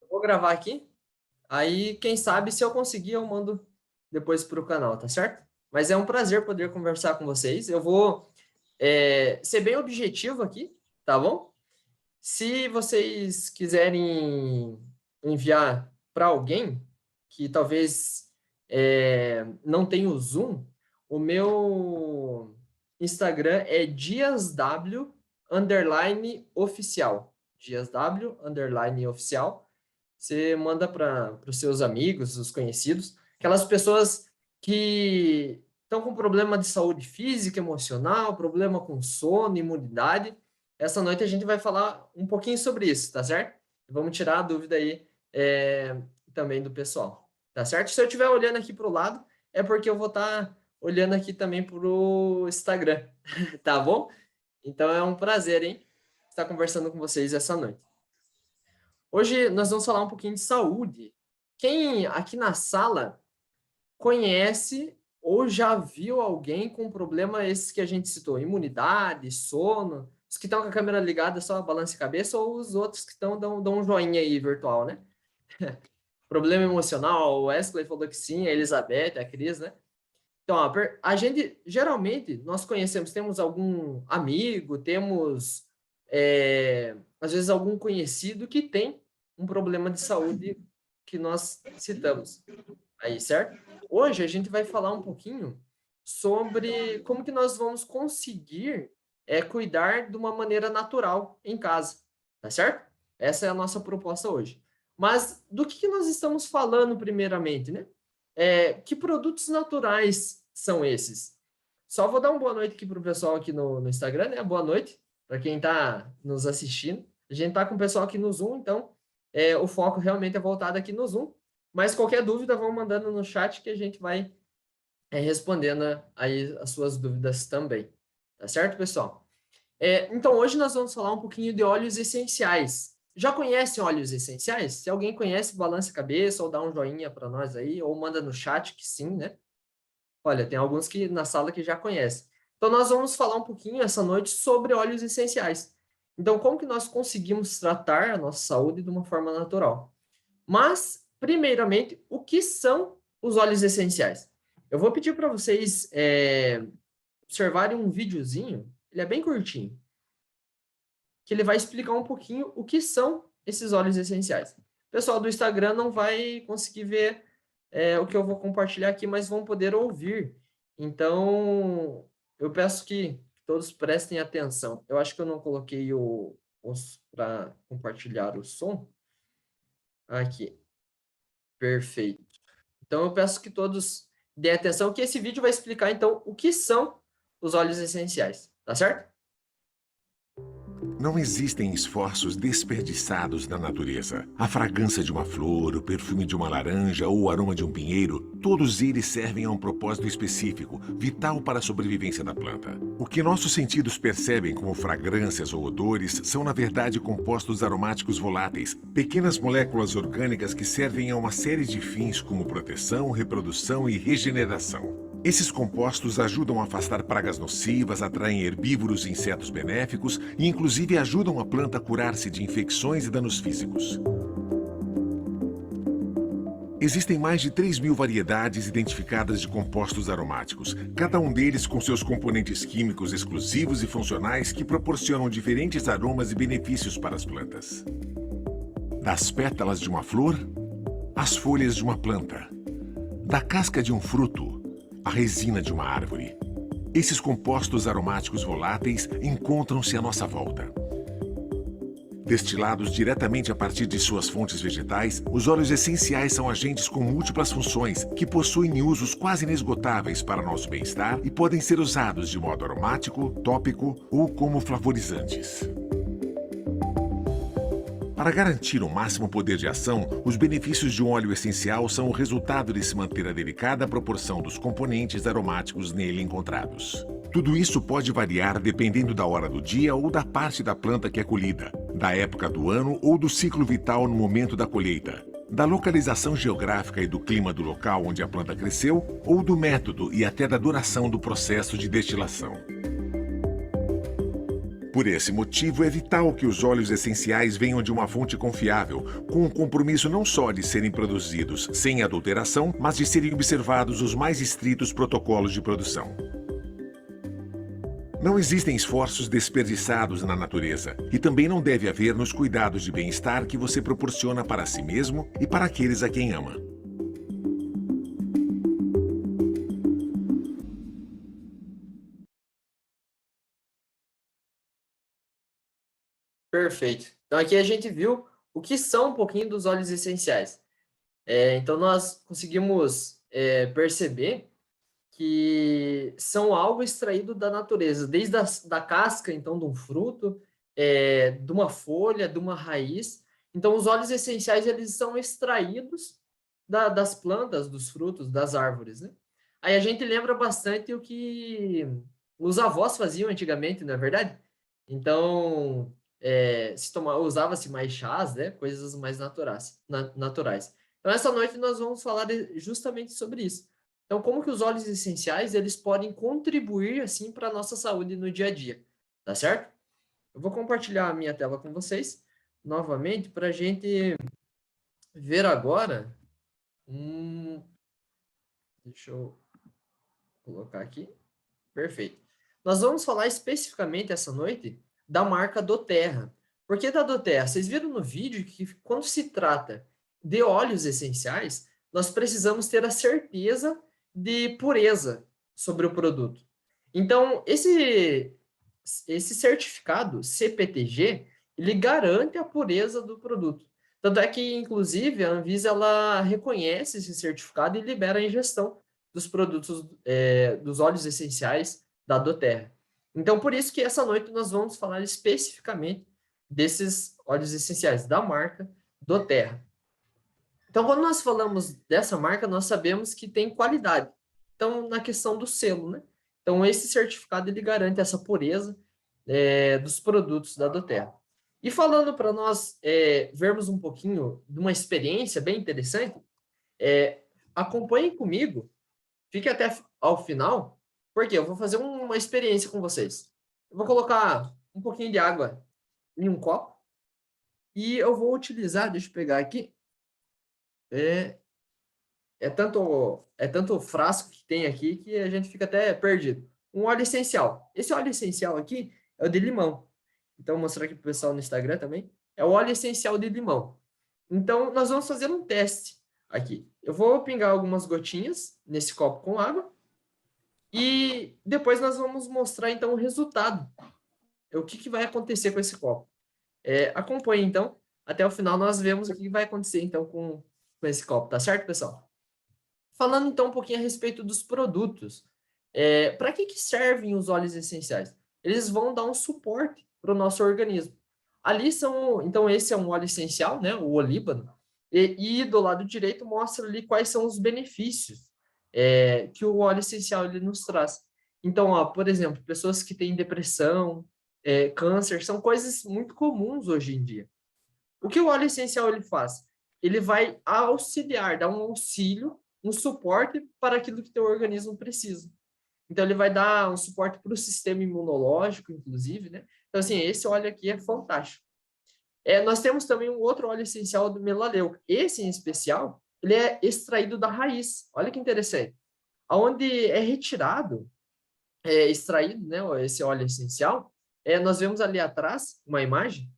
Vou gravar aqui. Aí, quem sabe, se eu conseguir, eu mando depois para o canal, tá certo? Mas é um prazer poder conversar com vocês. Eu vou ser bem objetivo aqui, tá bom? Se vocês quiserem enviar para alguém que talvez não tenha o Zoom, o meu Instagram é diasw_oficial. Diasw_oficial. Você manda para os seus amigos, os conhecidos, aquelas pessoas que estão com problema de saúde física, emocional, problema com sono, imunidade. Essa noite a gente vai falar um pouquinho sobre isso, tá certo? Vamos tirar a dúvida aí também do pessoal, tá certo? Se eu estiver olhando aqui para o lado, é porque eu vou estar olhando aqui também para o Instagram, tá bom? Então é um prazer, hein? Estar conversando com vocês essa noite. Hoje nós vamos falar um pouquinho de saúde. Quem aqui na sala conhece ou já viu alguém com problema esses que a gente citou? Imunidade, sono. Os que estão com a câmera ligada só balança a cabeça ou os outros que estão dão um joinha aí virtual, né? Problema emocional, o Wesley falou que sim, a Elizabeth, a Cris, né? Então, a gente, geralmente, nós conhecemos, temos algum amigo, temos, às vezes, algum conhecido que tem um problema de saúde que nós citamos aí, certo? Hoje a gente vai falar um pouquinho sobre como que nós vamos conseguir cuidar de uma maneira natural em casa, tá certo? Essa é a nossa proposta hoje. Mas do que nós estamos falando primeiramente, né? Que produtos naturais são esses? Só vou dar uma boa noite aqui para o pessoal aqui no Instagram, né? Boa noite para quem está nos assistindo. A gente está com o pessoal aqui no Zoom, então o foco realmente é voltado aqui no Zoom. Mas qualquer dúvida, vão mandando no chat que a gente vai respondendo aí as suas dúvidas também. Tá certo, pessoal? Então, hoje nós vamos falar um pouquinho de óleos essenciais. Já conhecem óleos essenciais? Se alguém conhece, balance a cabeça ou dá um joinha para nós aí, ou manda no chat que sim, né? Olha, tem alguns que na sala que já conhecem. Então, nós vamos falar um pouquinho essa noite sobre óleos essenciais. Então, como que nós conseguimos tratar a nossa saúde de uma forma natural? Mas, primeiramente, o que são os óleos essenciais? Eu vou pedir para vocês observarem um videozinho, ele é bem curtinho, que ele vai explicar um pouquinho o que são esses óleos essenciais. O pessoal do Instagram não vai conseguir ver o que eu vou compartilhar aqui, mas vão poder ouvir. Então, eu peço que todos prestem atenção. Eu acho que eu não coloquei para compartilhar o som. Aqui. Perfeito. Então, eu peço que todos deem atenção, que esse vídeo vai explicar, então, o que são os óleos essenciais. Tá certo? Não existem esforços desperdiçados na natureza. A fragrância de uma flor, o perfume de uma laranja ou o aroma de um pinheiro, todos eles servem a um propósito específico, vital para a sobrevivência da planta. O que nossos sentidos percebem como fragrâncias ou odores são, na verdade, compostos aromáticos voláteis, pequenas moléculas orgânicas que servem a uma série de fins como proteção, reprodução e regeneração. Esses compostos ajudam a afastar pragas nocivas, atraem herbívoros e insetos benéficos e, inclusive, ajudam a planta a curar-se de infecções e danos físicos. Existem mais de 3.000 variedades identificadas de compostos aromáticos, cada um deles com seus componentes químicos exclusivos e funcionais que proporcionam diferentes aromas e benefícios para as plantas. Das pétalas de uma flor às folhas de uma planta, da casca de um fruto a resina de uma árvore. Esses compostos aromáticos voláteis encontram-se à nossa volta. Destilados diretamente a partir de suas fontes vegetais, os óleos essenciais são agentes com múltiplas funções que possuem usos quase inesgotáveis para nosso bem-estar e podem ser usados de modo aromático, tópico ou como flavorizantes. Para garantir o máximo poder de ação, os benefícios de um óleo essencial são o resultado de se manter a delicada proporção dos componentes aromáticos nele encontrados. Tudo isso pode variar dependendo da hora do dia ou da parte da planta que é colhida, da época do ano ou do ciclo vital no momento da colheita, da localização geográfica e do clima do local onde a planta cresceu ou do método e até da duração do processo de destilação. Por esse motivo, é vital que os óleos essenciais venham de uma fonte confiável, com o compromisso não só de serem produzidos sem adulteração, mas de serem observados os mais estritos protocolos de produção. Não existem esforços desperdiçados na natureza e também não deve haver nos cuidados de bem-estar que você proporciona para si mesmo e para aqueles a quem ama. Perfeito. Então, aqui a gente viu o que são um pouquinho dos óleos essenciais. Então, nós conseguimos perceber que são algo extraído da natureza, desde da casca, então, de um fruto, de uma folha, de uma raiz. Então, os óleos essenciais, eles são extraídos das plantas, dos frutos, das árvores, né? Aí a gente lembra bastante o que os avós faziam antigamente, não é verdade? Então, usava-se mais chás, né? Coisas mais naturais. Então, essa noite nós vamos falar justamente sobre isso. Então, como que os óleos essenciais, eles podem contribuir, assim, para a nossa saúde no dia a dia, tá certo? Eu vou compartilhar a minha tela com vocês, novamente, para a gente ver agora. Deixa eu colocar aqui. Perfeito. Nós vamos falar especificamente essa noite da marca doTERRA. Por que da doTERRA? Vocês viram no vídeo que quando se trata de óleos essenciais, nós precisamos ter a certeza de pureza sobre o produto. Então, esse certificado CPTG, ele garante a pureza do produto. Tanto é que, inclusive, a Anvisa ela reconhece esse certificado e libera a ingestão dos produtos, dos óleos essenciais da doTERRA. Então, por isso que essa noite nós vamos falar especificamente desses óleos essenciais da marca doTERRA. Então, quando nós falamos dessa marca, nós sabemos que tem qualidade. Então, na questão do selo, né? Então, esse certificado, ele garante essa pureza dos produtos da doTERRA. E falando para nós vermos um pouquinho de uma experiência bem interessante, acompanhem comigo, fique até ao final, porque eu vou fazer uma experiência com vocês. Eu vou colocar um pouquinho de água em um copo e eu vou utilizar, deixa eu pegar aqui, tanto frasco que tem aqui que a gente fica até perdido. Um óleo essencial. Esse óleo essencial aqui é o de limão. Então, vou mostrar aqui para o pessoal no Instagram também. É o óleo essencial de limão. Então, nós vamos fazer um teste aqui. Eu vou pingar algumas gotinhas nesse copo com água. E depois nós vamos mostrar, então, o resultado. O que vai acontecer com esse copo. Acompanhe, então. Até o final nós vemos o que vai acontecer, então, com esse copo. Tá certo, pessoal? Falando, então, um pouquinho a respeito dos produtos. Para que servem os óleos essenciais? Eles vão dar um suporte para o nosso organismo. Ali são, então, esse é um óleo essencial, né, o olíbano, e do lado direito mostra ali quais são os benefícios que o óleo essencial ele nos traz. Então, ó, por exemplo, pessoas que têm depressão, câncer, são coisas muito comuns hoje em dia. O que o óleo essencial ele faz? Ele vai auxiliar, dar um auxílio, um suporte para aquilo que teu organismo precisa. Então, ele vai dar um suporte para o sistema imunológico, inclusive, né? Então, assim, esse óleo aqui é fantástico. Nós temos também um outro óleo essencial do melaleuca. Esse, em especial, ele é extraído da raiz. Olha que interessante. Onde é retirado, extraído, né, esse óleo essencial, nós vemos ali atrás uma imagem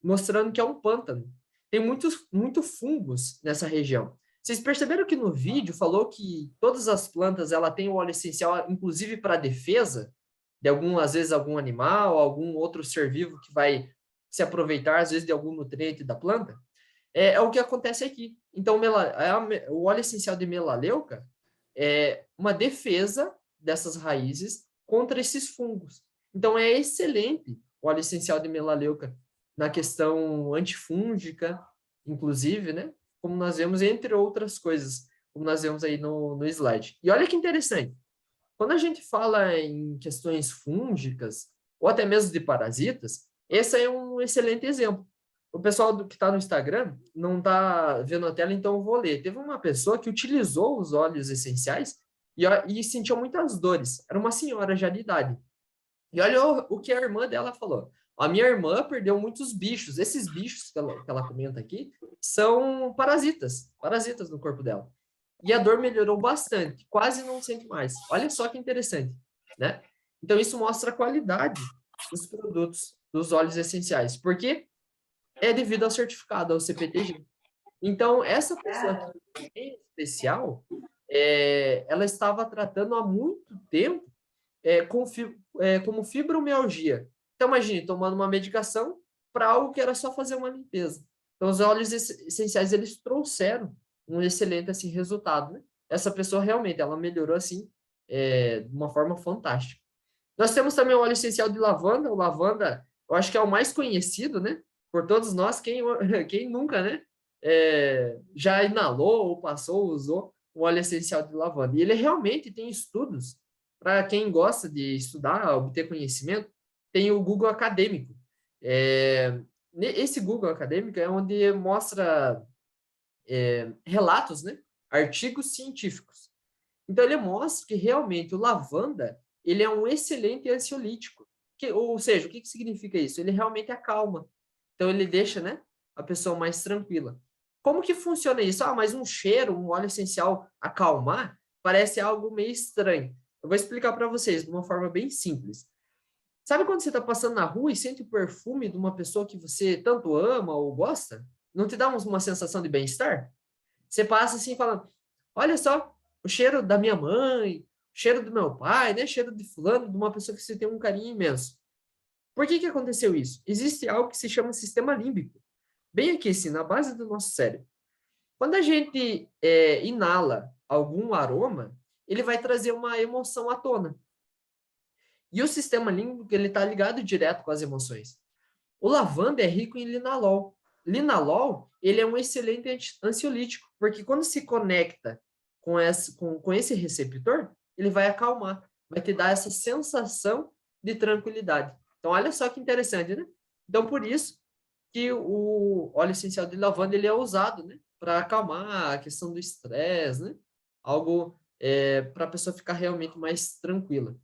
mostrando que é um pântano. Tem muito fungos nessa região. Vocês perceberam que no vídeo falou que todas as plantas ela tem o óleo essencial, inclusive para defesa de às vezes algum animal, algum outro ser vivo que vai se aproveitar às vezes de algum nutriente da planta? É o que acontece aqui. Então, o óleo essencial de melaleuca é uma defesa dessas raízes contra esses fungos. Então, é excelente o óleo essencial de melaleuca na questão antifúngica, inclusive, né? Como nós vemos, entre outras coisas, como nós vemos aí no slide. E olha que interessante, quando a gente fala em questões fúngicas, ou até mesmo de parasitas, esse é um excelente exemplo. O pessoal que está no Instagram não está vendo a tela, então eu vou ler. Teve uma pessoa que utilizou os óleos essenciais e sentiu muitas dores. Era uma senhora já de idade. E olha o que a irmã dela falou. A minha irmã perdeu muitos bichos. Esses bichos que ela comenta aqui são parasitas no corpo dela. E a dor melhorou bastante, quase não sente mais. Olha só que interessante, né? Então isso mostra a qualidade dos produtos, dos óleos essenciais, porque é devido ao certificado, ao CPTG. Então, essa pessoa aqui, em especial, ela estava tratando há muito tempo como fibromialgia. Então, imagine, tomando uma medicação para algo que era só fazer uma limpeza. Então, os óleos essenciais, eles trouxeram um excelente, assim, resultado, né? Essa pessoa, realmente, ela melhorou, assim, de uma forma fantástica. Nós temos também o óleo essencial de lavanda. O lavanda, eu acho que é o mais conhecido, né? Por todos nós, quem nunca, né? Já inalou ou passou, usou o óleo essencial de lavanda. E ele realmente tem estudos para quem gosta de estudar, obter conhecimento, tem o Google Acadêmico. Esse Google Acadêmico é onde mostra relatos, né? Artigos científicos. Então, ele mostra que realmente o lavanda ele é um excelente ansiolítico. Ou seja, o que significa isso? Ele realmente acalma. Então, ele deixa, né, a pessoa mais tranquila. Como que funciona isso? Ah, mas um cheiro, um óleo essencial acalmar, parece algo meio estranho. Eu vou explicar para vocês de uma forma bem simples. Sabe quando você está passando na rua e sente o perfume de uma pessoa que você tanto ama ou gosta? Não te dá uma sensação de bem-estar? Você passa assim falando, olha só, o cheiro da minha mãe, o cheiro do meu pai, né? Cheiro de fulano, de uma pessoa que você tem um carinho imenso. Por que aconteceu isso? Existe algo que se chama sistema límbico, bem aqui, assim, na base do nosso cérebro. Quando a gente inala algum aroma, ele vai trazer uma emoção à tona. E o sistema límbico, ele está ligado direto com as emoções. O lavanda é rico em linalol. Linalol, ele é um excelente ansiolítico, porque quando se conecta com esse receptor, ele vai acalmar, vai te dar essa sensação de tranquilidade. Então, olha só que interessante, né? Então, por isso que o óleo essencial de lavanda ele é usado, né? Para acalmar a questão do estresse, né? Algo para a pessoa ficar realmente mais tranquila.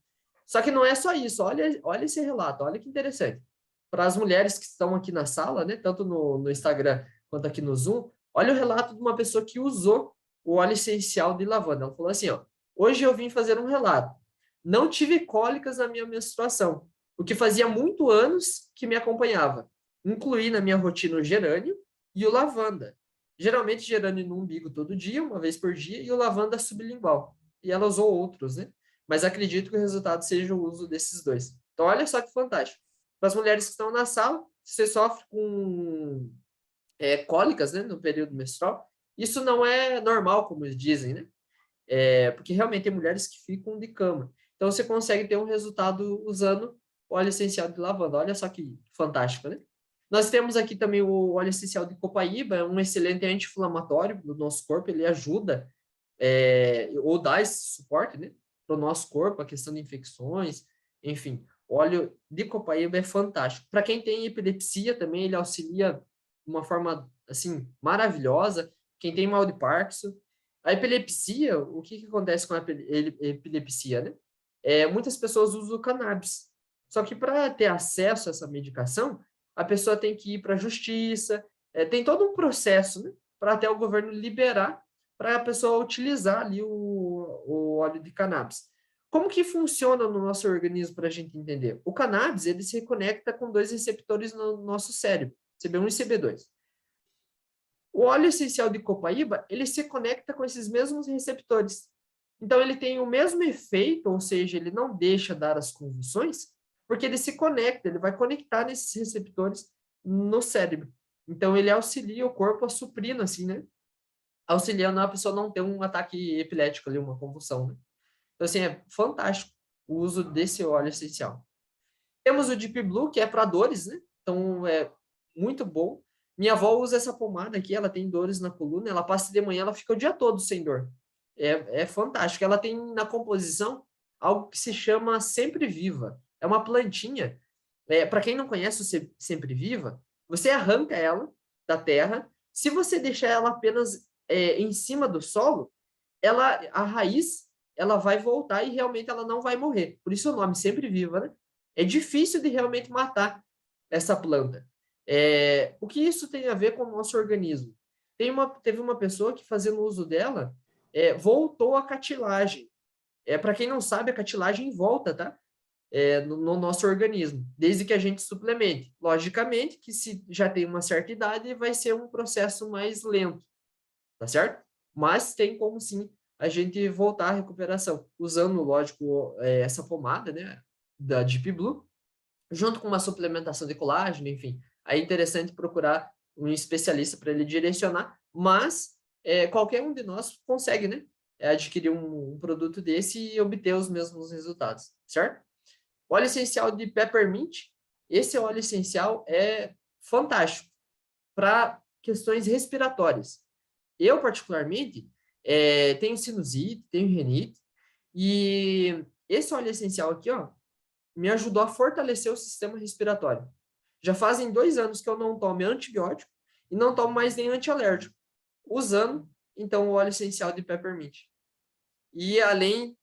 Só que não é só isso. Olha esse relato, olha que interessante. Para as mulheres que estão aqui na sala, né, tanto no Instagram quanto aqui no Zoom, olha o relato de uma pessoa que usou o óleo essencial de lavanda. Ela falou assim, ó, hoje eu vim fazer um relato. Não tive cólicas na minha menstruação, o que fazia muito anos que me acompanhava. Incluí na minha rotina o gerânio e o lavanda. Geralmente gerânio no umbigo todo dia, uma vez por dia, e o lavanda sublingual. E ela usou outros, né? Mas acredito que o resultado seja o uso desses dois. Então, olha só que fantástico. Para as mulheres que estão na sala, se você sofre com cólicas, né, no período menstrual, isso não é normal, como eles dizem, né? Porque realmente tem mulheres que ficam de cama. Então, você consegue ter um resultado usando o óleo essencial de lavanda. Olha só que fantástico, né? Nós temos aqui também o óleo essencial de copaíba, é um excelente anti-inflamatório do nosso corpo, ele ajuda ou dá esse suporte, né, para o nosso corpo, a questão de infecções, enfim. O óleo de copaíba é fantástico. Para quem tem epilepsia também, ele auxilia de uma forma, assim, maravilhosa. Quem tem mal de Parkinson. A epilepsia, o que acontece com a epilepsia, né? Muitas pessoas usam cannabis. Só que para ter acesso a essa medicação, a pessoa tem que ir para a justiça, tem todo um processo, né, para até o governo liberar para a pessoa utilizar ali o óleo de cannabis. Como que funciona no nosso organismo para a gente entender? O cannabis, ele se conecta com dois receptores no nosso cérebro, CB1 e CB2. O óleo essencial de copaíba, ele se conecta com esses mesmos receptores. Então, ele tem o mesmo efeito, ou seja, ele não deixa dar as convulsões, porque ele se conecta, ele vai conectar nesses receptores no cérebro. Então, ele auxilia o corpo a suprir, assim, né? Auxiliando a pessoa não ter um ataque epilético ali, uma convulsão, né? Então, assim, é fantástico o uso desse óleo essencial. Temos o Deep Blue, que é para dores, né? Então, é muito bom. Minha avó usa essa pomada aqui, ela tem dores na coluna, ela passa de manhã, ela fica o dia todo sem dor. É fantástico. Ela tem na composição algo que se chama Sempre Viva. É uma plantinha. Para quem não conhece o Sempre Viva, você arranca ela da terra. Se você deixar ela apenas em cima do solo, a raiz, ela vai voltar e realmente ela não vai morrer. Por isso o nome Sempre Viva, né? É difícil de realmente matar essa planta. O que isso tem a ver com o nosso organismo? Teve uma pessoa que, fazendo uso dela, voltou a cartilagem. Para quem não sabe, a cartilagem volta, tá? No nosso organismo, desde que a gente suplemente. Logicamente que se já tem uma certa idade, vai ser um processo mais lento, tá certo? Mas tem como sim a gente voltar à recuperação, usando, lógico, essa pomada, né, da Deep Blue, junto com uma suplementação de colágeno, enfim. Aí é interessante procurar um especialista para ele direcionar, mas qualquer um de nós consegue, né, adquirir um produto desse e obter os mesmos resultados, certo? Óleo essencial de peppermint, esse óleo essencial é fantástico para questões respiratórias. Eu, particularmente, tenho sinusite, tenho rinite, e esse óleo essencial aqui, ó, me ajudou a fortalecer o sistema respiratório. Já fazem 2 anos que eu não tomo antibiótico e não tomo mais nem antialérgico, usando, então, o óleo essencial de peppermint. E além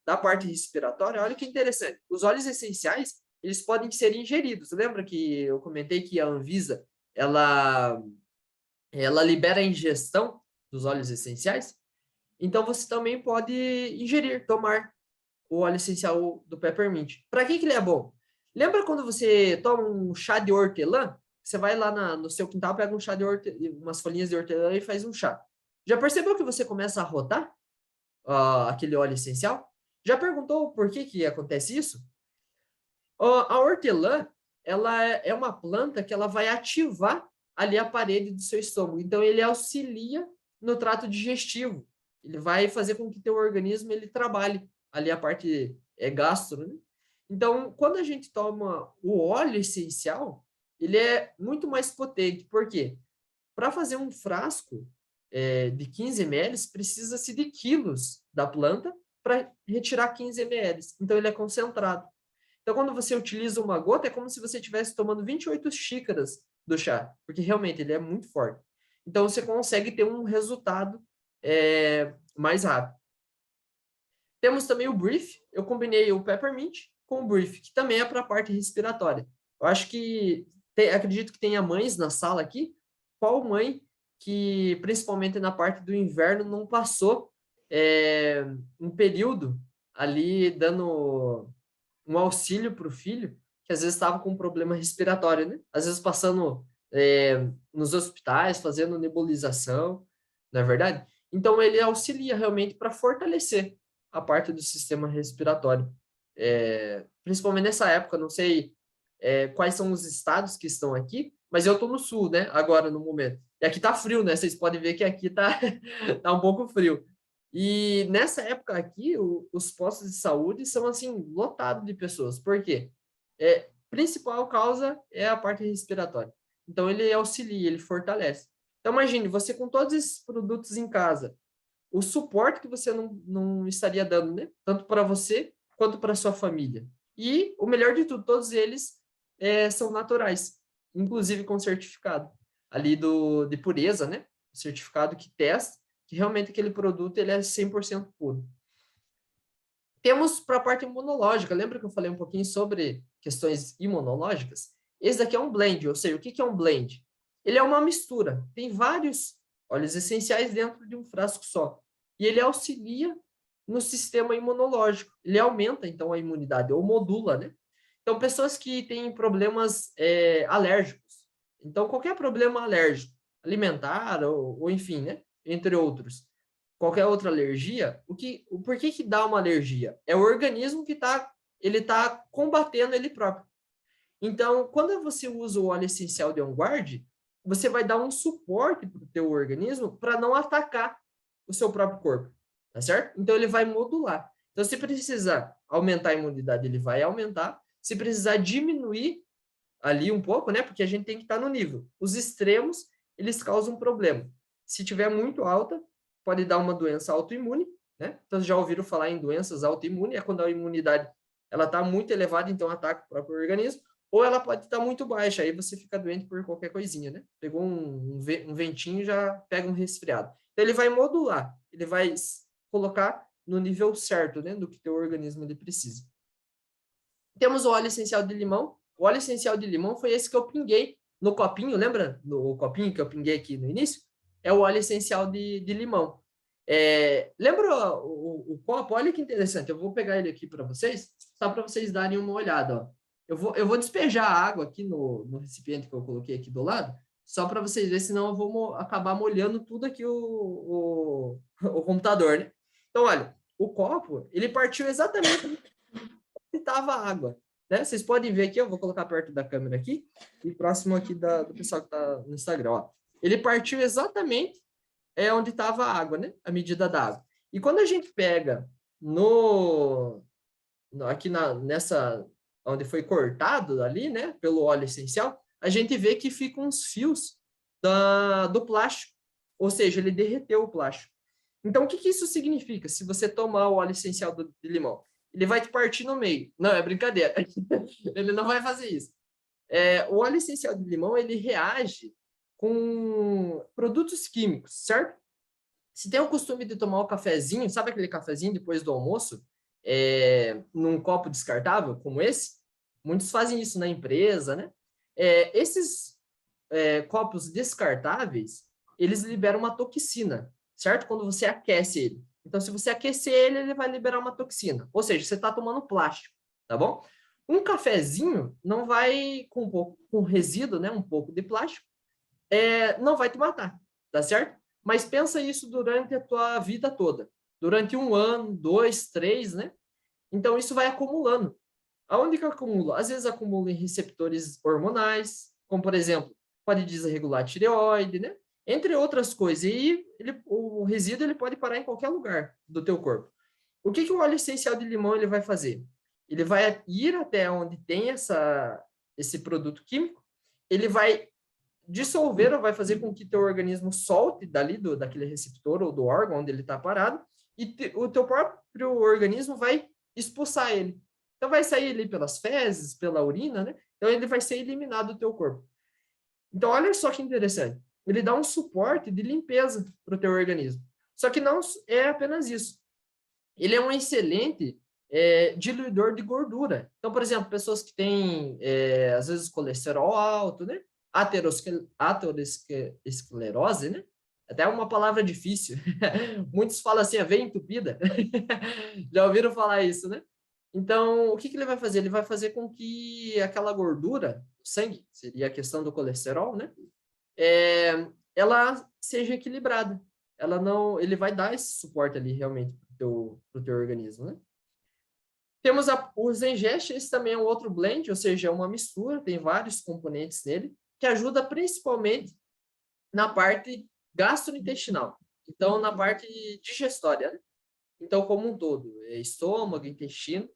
da parte respiratória, olha que interessante, os óleos essenciais, eles podem ser ingeridos. Lembra que eu comentei que a Anvisa, ela libera a ingestão dos óleos essenciais? Então, você também pode ingerir, tomar o óleo essencial do peppermint. Para que ele é bom? Lembra quando você toma um chá de hortelã? Você vai lá no seu quintal, pega um chá de umas folhinhas de hortelã e faz um chá. Já percebeu que você começa a rotar aquele óleo essencial? Já perguntou por que acontece isso? A hortelã, ela é uma planta que ela vai ativar ali a parede do seu estômago. Então, ele auxilia no trato digestivo. Ele vai fazer com que teu organismo ele trabalhe ali a parte gastro, né? Então, quando a gente toma o óleo essencial, ele é muito mais potente. Por quê? Para fazer um frasco de 15 ml, precisa-se de quilos da planta para retirar 15 ml. Então, ele é concentrado. Então, quando você utiliza uma gota, é como se você estivesse tomando 28 xícaras do chá, porque realmente ele é muito forte. Então, você consegue ter um resultado mais rápido. Temos também o Brief. Eu combinei o Peppermint com o Brief, que também é para a parte respiratória. Eu acho que, acredito que tenha mães na sala aqui. Qual mãe que, principalmente na parte do inverno, não passou um período ali dando um auxílio para o filho, que às vezes estava com um problema respiratório, né? Às vezes passando nos hospitais, fazendo nebulização, não é verdade? Então, ele auxilia realmente para fortalecer a parte do sistema respiratório. Principalmente nessa época, não sei quais são os estados que estão aqui, mas eu estou no sul, né? Agora, no momento. E aqui tá frio, né? Vocês podem ver que aqui tá, tá um pouco frio. E nessa época aqui, os postos de saúde são, assim, lotados de pessoas. Por quê? Principal causa é a parte respiratória. Então, ele auxilia, ele fortalece. Então, imagine, você com todos esses produtos em casa, o suporte que você não estaria dando, né? Tanto para você quanto para sua família. E o melhor de tudo, todos eles são naturais, inclusive com certificado ali de pureza, né? O certificado que testa que realmente aquele produto ele é 100% puro. Temos para a parte imunológica, lembra que eu falei um pouquinho sobre questões imunológicas? Esse daqui é um blend, ou seja, o que é um blend? Ele é uma mistura, tem vários óleos essenciais dentro de um frasco só. E ele auxilia no sistema imunológico. Ele aumenta, então, a imunidade, ou modula, né? Então, pessoas que têm problemas alérgicos. Então, qualquer problema alérgico, alimentar, ou enfim, né? Entre outros. Qualquer outra alergia, por que dá uma alergia? É o organismo que ele tá combatendo ele próprio. Então, quando você usa o óleo essencial de On Guard, você vai dar um suporte para o teu organismo para não atacar o seu próprio corpo, tá certo? Então, ele vai modular. Então, se precisar aumentar a imunidade, ele vai aumentar. Se precisar diminuir ali um pouco, né? Porque a gente tem que estar no nível. Os extremos, eles causam problema. Se tiver muito alta, pode dar uma doença autoimune, né? Então, já ouviram falar em doenças autoimunes, é quando a imunidade ela está muito elevada, então ataca o próprio organismo, ou ela pode estar muito baixa, aí você fica doente por qualquer coisinha, né? Pegou um ventinho e já pega um resfriado. Então, ele vai modular, ele vai colocar no nível certo, né? Do que teu organismo ele precisa. Temos o óleo essencial de limão. O óleo essencial de limão foi esse que eu pinguei no copinho, lembra? No copinho que eu pinguei aqui no início? É o óleo essencial de limão. Lembra o copo? Olha que interessante. Eu vou pegar ele aqui para vocês, só para vocês darem uma olhada. Ó. Eu vou despejar a água aqui no recipiente que eu coloquei aqui do lado, só para vocês verem, senão eu vou acabar molhando tudo aqui o computador, né? Então, olha, o copo, ele partiu exatamente onde estava a água. Né? Vocês podem ver aqui, eu vou colocar perto da câmera aqui, e próximo aqui do pessoal que está no Instagram. Ó. Ele partiu exatamente onde estava a água, né? A medida da água. E quando a gente pega aqui nessa onde foi cortado ali, né? Pelo óleo essencial, a gente vê que ficam uns fios do plástico. Ou seja, ele derreteu o plástico. Então, o que isso significa? Se você tomar o óleo essencial de limão, ele vai te partir no meio. Não, é brincadeira. Ele não vai fazer isso. O óleo essencial de limão, ele reage com produtos químicos, certo? Se tem o costume de tomar o cafezinho, sabe aquele cafezinho depois do almoço, num copo descartável, como esse? Muitos fazem isso na empresa, né? Esses copos descartáveis, eles liberam uma toxina, certo? Quando você aquece ele. Então, se você aquecer ele, ele vai liberar uma toxina. Ou seja, você está tomando plástico, tá bom? Um cafezinho não vai, com resíduo, né? Um pouco de plástico, não vai te matar, tá certo? Mas pensa isso durante a tua vida toda. Durante 1 ano, 2, 3, né? Então, isso vai acumulando. Aonde que acumula? Às vezes acumula em receptores hormonais, como, por exemplo, pode desregular a tireoide, né? Entre outras coisas. E o resíduo ele pode parar em qualquer lugar do teu corpo. O que o óleo essencial de limão ele vai fazer? Ele vai ir até onde tem esse produto químico, ele vai dissolver ou vai fazer com que teu organismo solte daquele receptor ou do órgão onde ele está parado, e o teu próprio organismo vai expulsar ele. Então, vai sair ali pelas fezes, pela urina, né? Então, ele vai ser eliminado do teu corpo. Então, olha só que interessante. Ele dá um suporte de limpeza para o teu organismo. Só que não é apenas isso. Ele é um excelente diluidor de gordura. Então, por exemplo, pessoas que têm, às vezes, colesterol alto, né? Aterosclerose, né? Até uma palavra difícil. Muitos falam assim, a veia entupida. Já ouviram falar isso, né? Então, o que ele vai fazer? Ele vai fazer com que aquela gordura, o sangue, seria a questão do colesterol, né? Ela seja equilibrada. Ela não, ele vai dar esse suporte ali realmente pro teu organismo, né? Temos o Zengest, esse também é um outro blend, ou seja, é uma mistura, tem vários componentes nele, que ajuda principalmente na parte gastrointestinal. Então, na parte digestória, né? Então, como um todo, estômago, intestino,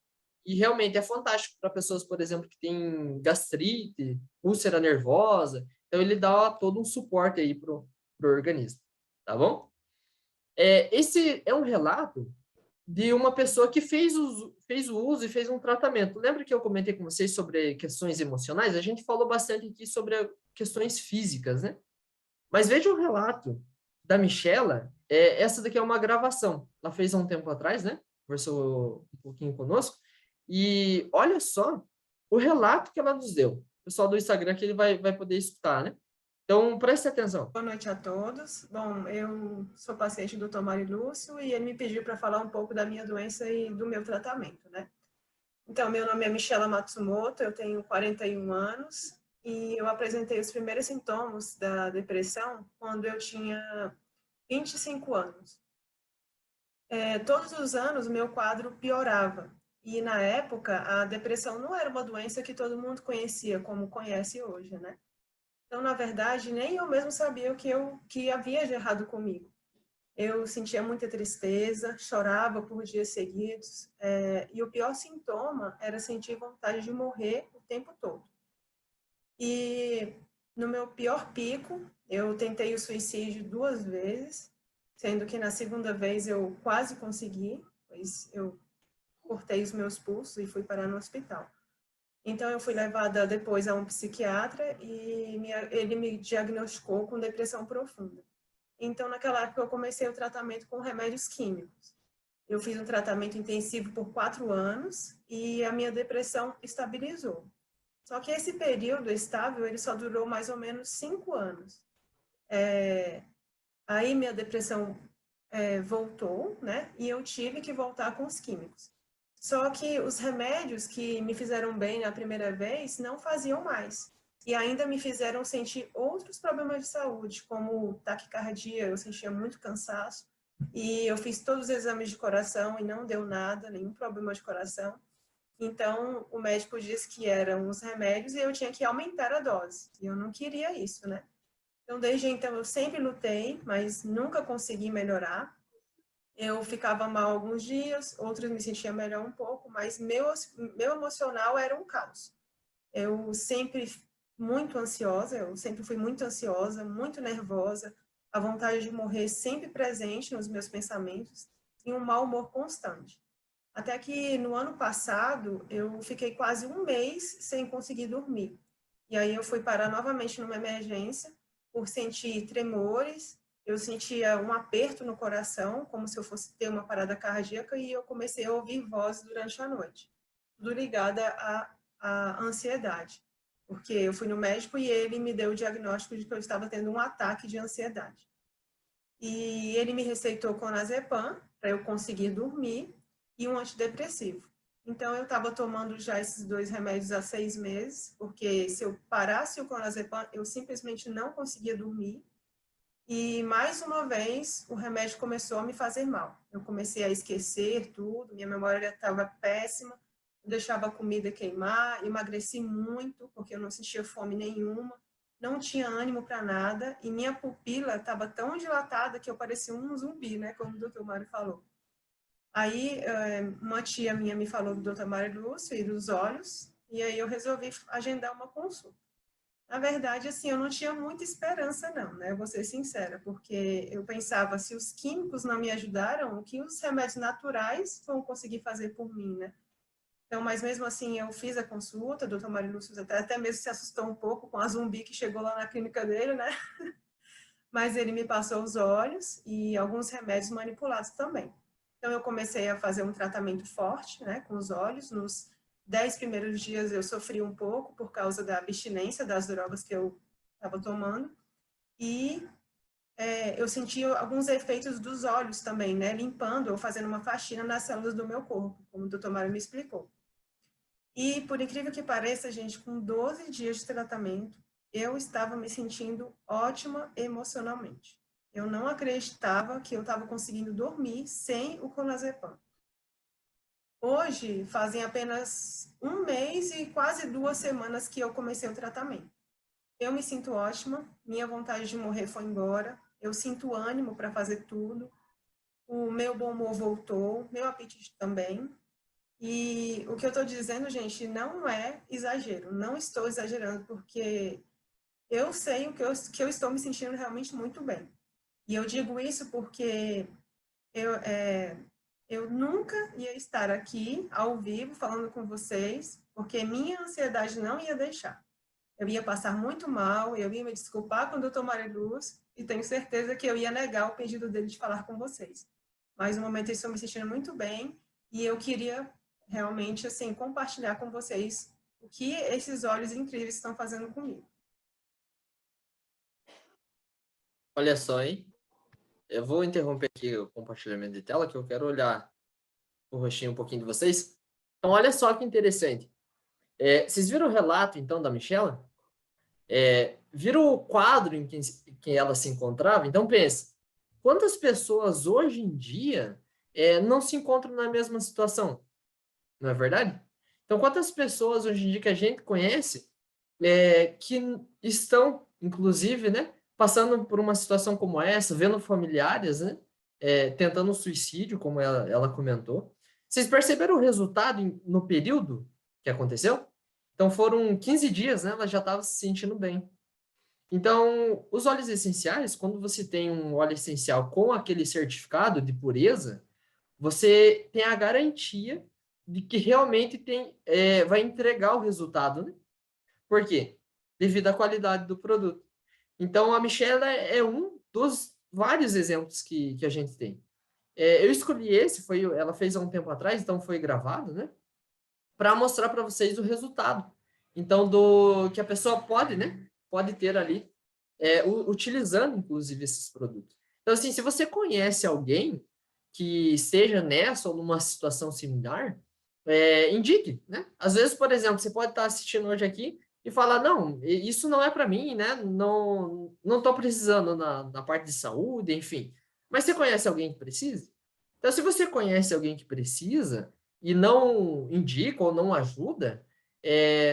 e realmente é fantástico para pessoas, por exemplo, que têm gastrite, úlcera nervosa. Então, ele dá todo um suporte aí pro organismo, tá bom? Esse é um relato de uma pessoa que fez o uso e fez um tratamento. Lembra que eu comentei com vocês sobre questões emocionais? A gente falou bastante aqui sobre questões físicas, né? Mas veja o relato da Michela. Essa daqui é uma gravação. Ela fez há um tempo atrás, né? Conversou um pouquinho conosco. E olha só o relato que ela nos deu. O pessoal do Instagram que ele vai poder escutar, né? Então, preste atenção. Boa noite a todos. Bom, eu sou paciente do Dr. Marilúcio e ele me pediu para falar um pouco da minha doença e do meu tratamento, né? Então, meu nome é Michela Matsumoto, eu tenho 41 anos e eu apresentei os primeiros sintomas da depressão quando eu tinha 25 anos. Todos os anos o meu quadro piorava e, na época, a depressão não era uma doença que todo mundo conhecia como conhece hoje, né? Então, na verdade, nem eu mesmo sabia que havia de errado comigo. Eu sentia muita tristeza, chorava por dias seguidos, e o pior sintoma era sentir vontade de morrer o tempo todo. E no meu pior pico, eu tentei o suicídio 2 vezes, sendo que na segunda vez eu quase consegui, pois eu cortei os meus pulsos e fui parar no hospital. Então, eu fui levada depois a um psiquiatra e ele me diagnosticou com depressão profunda. Então, naquela época, eu comecei o tratamento com remédios químicos. Eu fiz um tratamento intensivo por 4 anos e a minha depressão estabilizou. Só que esse período estável, ele só durou mais ou menos 5 anos. Aí minha depressão voltou, né? E eu tive que voltar com os químicos. Só que os remédios que me fizeram bem na primeira vez não faziam mais. E ainda me fizeram sentir outros problemas de saúde, como taquicardia, eu sentia muito cansaço. E eu fiz todos os exames de coração e não deu nada, nenhum problema de coração. Então, o médico disse que eram os remédios e eu tinha que aumentar a dose. E eu não queria isso, né? Então, desde então, eu sempre lutei, mas nunca consegui melhorar. Eu ficava mal alguns dias, outros me sentia melhor um pouco, mas meu emocional era um caos. Eu sempre eu sempre fui muito ansiosa, muito nervosa, a vontade de morrer sempre presente nos meus pensamentos e um mau humor constante. Até que no ano passado eu fiquei quase um mês sem conseguir dormir. E aí eu fui parar novamente numa emergência por sentir tremores, eu sentia um aperto no coração, como se eu fosse ter uma parada cardíaca, e eu comecei a ouvir vozes durante a noite, tudo ligada à ansiedade. Porque eu fui no médico e ele me deu o diagnóstico de que eu estava tendo um ataque de ansiedade. E ele me receitou clonazepam para eu conseguir dormir e um antidepressivo. Então, eu estava tomando já esses 2 remédios há 6 meses, porque se eu parasse o clonazepam, eu simplesmente não conseguia dormir. E, mais uma vez, o remédio começou a me fazer mal. Eu comecei a esquecer tudo, minha memória estava péssima, eu deixava a comida queimar, emagreci muito, porque eu não sentia fome nenhuma, não tinha ânimo para nada, e minha pupila estava tão dilatada que eu parecia um zumbi, né, como o doutor Mário falou. Aí, uma tia minha me falou do Dr. Mário Lúcio e dos olhos, e aí eu resolvi agendar uma consulta. Na verdade, assim, eu não tinha muita esperança, não, né? Eu vou ser sincera, porque eu pensava, se os químicos não me ajudaram, o que os remédios naturais vão conseguir fazer por mim, né? Então, mas mesmo assim, eu fiz a consulta, o Dr. Mário Lúcio até mesmo se assustou um pouco com a zumbi que chegou lá na clínica dele, né? Mas ele me passou os olhos e alguns remédios manipulados também. Então, eu comecei a fazer um tratamento forte, né, com os olhos. Nos 10 primeiros dias, eu sofri um pouco por causa da abstinência das drogas que eu estava tomando. E eu senti alguns efeitos dos olhos também, né, limpando ou fazendo uma faxina nas células do meu corpo, como o doutor Mário me explicou. E, por incrível que pareça, gente, com 12 dias de tratamento, eu estava me sentindo ótima emocionalmente. Eu não acreditava que eu estava conseguindo dormir sem o clonazepam. Hoje, fazem apenas 1 mês e quase 2 semanas que eu comecei o tratamento. Eu me sinto ótima, minha vontade de morrer foi embora, eu sinto ânimo para fazer tudo, o meu bom humor voltou, meu apetite também. E o que eu estou dizendo, gente, não é exagero, não estou exagerando, porque eu sei que eu estou me sentindo realmente muito bem. E eu digo isso porque eu nunca ia estar aqui, ao vivo, falando com vocês, porque minha ansiedade não ia deixar. Eu ia passar muito mal, eu ia me desculpar com o doutor Mário Lúcio, e tenho certeza que eu ia negar o pedido dele de falar com vocês. Mas no momento eu estou me sentindo muito bem, e eu queria realmente, assim, compartilhar com vocês o que esses olhos incríveis estão fazendo comigo. Olha só, hein? Eu vou interromper aqui o compartilhamento de tela, que eu quero olhar o rostinho um pouquinho de vocês. Então, olha só que interessante. Vocês viram o relato, então, da Michela? Viram o quadro em que ela se encontrava? Então, pensa, quantas pessoas hoje em dia não se encontram na mesma situação? Não é verdade? Então, quantas pessoas hoje em dia que a gente conhece que estão, inclusive, né, passando por uma situação como essa, vendo familiares, né, tentando um suicídio, como ela comentou. Vocês perceberam o resultado no período que aconteceu? Então, foram 15 dias, né, ela já estava se sentindo bem. Então, os óleos essenciais, quando você tem um óleo essencial com aquele certificado de pureza, você tem a garantia de que realmente vai entregar o resultado, né? Por quê? Devido à qualidade do produto. Então, a Michelle é um dos vários exemplos que a gente tem. Eu escolhi esse, ela fez há um tempo atrás, então foi gravado, né? Para mostrar para vocês o resultado. Então, do que a pessoa pode, né? Pode ter ali, utilizando, inclusive, esses produtos. Então, assim, se você conhece alguém que esteja nessa ou numa situação similar, indique, né? Às vezes, por exemplo, você pode estar assistindo hoje aqui e falar, não, isso não é para mim, né? Não estou precisando na parte de saúde, enfim. Mas você conhece alguém que precisa? Então, se você conhece alguém que precisa e não indica ou não ajuda,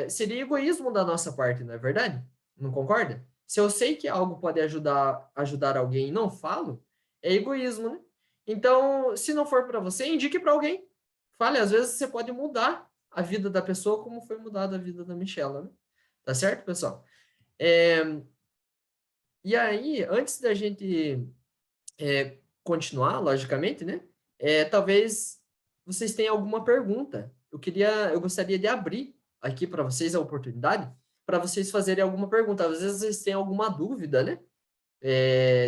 seria egoísmo da nossa parte, não é verdade? Não concorda? Se eu sei que algo pode ajudar alguém e não falo, é egoísmo, né? Então, se não for para você, indique para alguém. Fale, às vezes você pode mudar a vida da pessoa como foi mudada a vida da Michela, né? Tá certo, pessoal? E aí, antes da gente continuar, logicamente, né? Talvez vocês tenham alguma pergunta. Eu gostaria de abrir aqui para vocês a oportunidade para vocês fazerem alguma pergunta. Às vezes vocês têm alguma dúvida, né?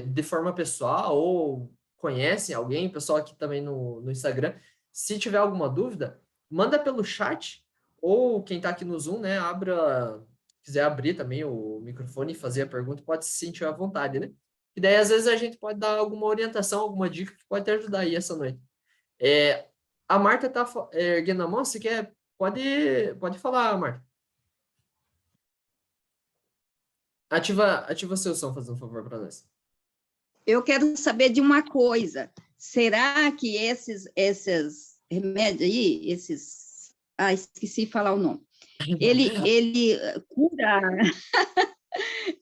De forma pessoal ou conhecem alguém, pessoal aqui também no Instagram. Se tiver alguma dúvida, manda pelo chat ou quem está aqui no Zoom, né? Quiser abrir também o microfone e fazer a pergunta, pode se sentir à vontade, né? E daí, às vezes, a gente pode dar alguma orientação, alguma dica que pode te ajudar aí essa noite. A Marta está erguendo a mão, se quer, pode falar, Marta. Ativa seu som, fazendo um favor para nós. Eu quero saber de uma coisa. Será que esses remédios aí, esqueci de falar o nome. Ele cura